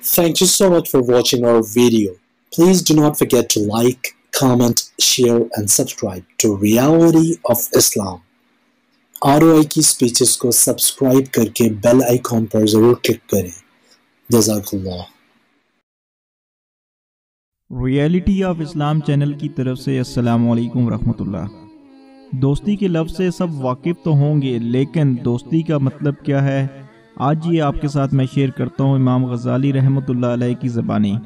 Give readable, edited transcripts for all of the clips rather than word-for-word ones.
Thank you so much for watching our video. Please do not forget to like, comment, share and subscribe to Reality of Islam. ROI की speeches को subscribe करके bell icon पर ज़रूर click करें। जज़ाकल्लाह। Reality of Islam channel की तरफ से अस्सलामु अलैकुम रहमतुल्लाह। दोस्ती के लफ्ज़ से सब वाकिफ़ तो होंगे, लेकिन दोस्ती का मतलब क्या है, आज ये आपके साथ मैं शेयर करता हूँ इमाम गज़ाली रहमतुल्लाह अलैह की ज़बानी।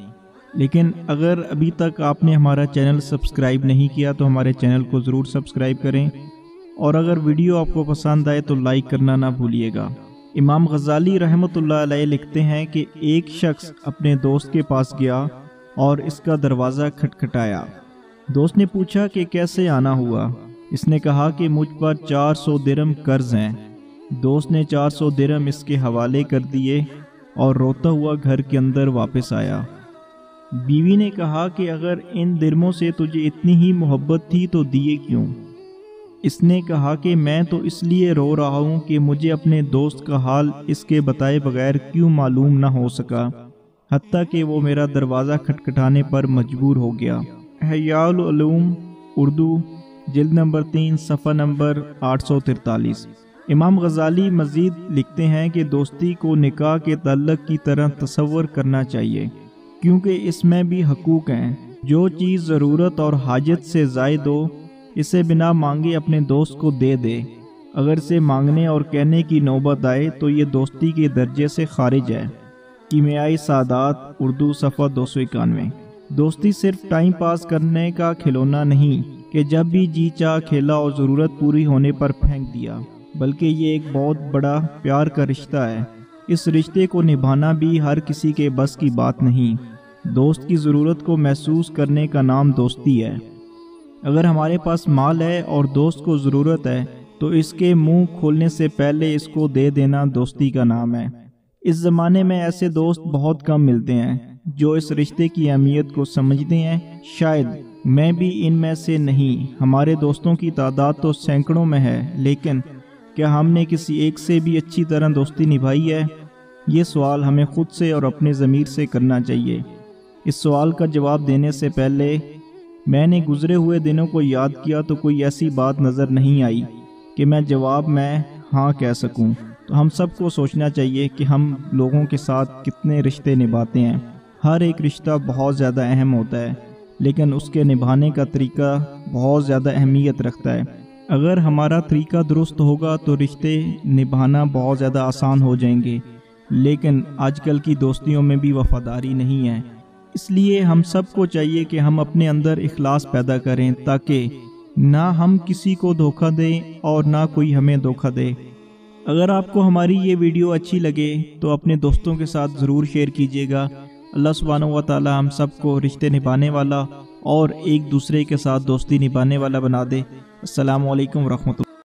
लेकिन अगर अभी तक आपने हमारा चैनल सब्सक्राइब नहीं किया तो हमारे चैनल को ज़रूर सब्सक्राइब करें, और अगर वीडियो आपको पसंद आए तो लाइक करना ना भूलिएगा। इमाम गज़ाली रहमतुल्लाह अलैह लिखते हैं कि एक शख्स अपने दोस्त के पास गया और इसका दरवाज़ा खटखटाया। दोस्त ने पूछा कि कैसे आना हुआ। इसने कहा कि मुझ पर 400 दिरहम कर्ज हैं। दोस्त ने 400 दिरहम इसके हवाले कर दिए और रोता हुआ घर के अंदर वापस आया। बीवी ने कहा कि अगर इन दिरहमों से तुझे इतनी ही मोहब्बत थी तो दिए क्यों। इसने कहा कि मैं तो इसलिए रो रहा हूँ कि मुझे अपने दोस्त का हाल इसके बताए बगैर क्यों मालूम ना हो सका, हत्ता कि वो मेरा दरवाज़ा खटखटाने पर मजबूर हो गया। हयाउल उलूम उर्दू जिल्द नंबर 3 सफ़ा नंबर 843। इमाम गज़ाली मज़ीद लिखते हैं कि दोस्ती को निकाह के तल्लक की तरह तसव्वुर करना चाहिए, क्योंकि इसमें भी हकूक़ हैं। जो चीज़ ज़रूरत और हाजत से ज़ायद हो, इसे बिना मांगे अपने दोस्त को दे दे। अगर इसे मांगने और कहने की नौबत आए तो ये दोस्ती के दर्जे से खारिज है। कीमियाई सादात उर्दू सफ़ा 291। दोस्ती सिर्फ टाइम पास करने का खिलौना नहीं कि जब भी जी चाह खेला और ज़रूरत पूरी होने पर फेंक दिया, बल्कि ये एक बहुत बड़ा प्यार का रिश्ता है। इस रिश्ते को निभाना भी हर किसी के बस की बात नहीं। दोस्त की ज़रूरत को महसूस करने का नाम दोस्ती है। अगर हमारे पास माल है और दोस्त को ज़रूरत है तो इसके मुंह खोलने से पहले इसको दे देना दोस्ती का नाम है। इस ज़माने में ऐसे दोस्त बहुत कम मिलते हैं जो इस रिश्ते की अहमियत को समझते हैं। शायद मैं भी इनमें से नहीं। हमारे दोस्तों की तादाद तो सैकड़ों में है, लेकिन क्या हमने किसी एक से भी अच्छी तरह दोस्ती निभाई है? ये सवाल हमें खुद से और अपने ज़मीर से करना चाहिए। इस सवाल का जवाब देने से पहले मैंने गुज़रे हुए दिनों को याद किया तो कोई ऐसी बात नज़र नहीं आई कि मैं जवाब में हाँ कह सकूं। तो हम सबको सोचना चाहिए कि हम लोगों के साथ कितने रिश्ते निभाते हैं। हर एक रिश्ता बहुत ज़्यादा अहम होता है, लेकिन उसके निभाने का तरीका बहुत ज़्यादा अहमियत रखता है। अगर हमारा तरीका दुरुस्त होगा तो रिश्ते निभाना बहुत ज़्यादा आसान हो जाएंगे, लेकिन आजकल की दोस्तियों में भी वफादारी नहीं है। इसलिए हम सबको चाहिए कि हम अपने अंदर इखलास पैदा करें, ताकि ना हम किसी को धोखा दें और ना कोई हमें धोखा दे। अगर आपको हमारी ये वीडियो अच्छी लगे तो अपने दोस्तों के साथ ज़रूर शेयर कीजिएगा। अल्लाह सुब्हानहू व तआला हम सबको रिश्ते निभाने वाला और एक दूसरे के साथ दोस्ती निभाने वाला बना दे। अस्सलामु अलैकुम रहमतुल्लाह।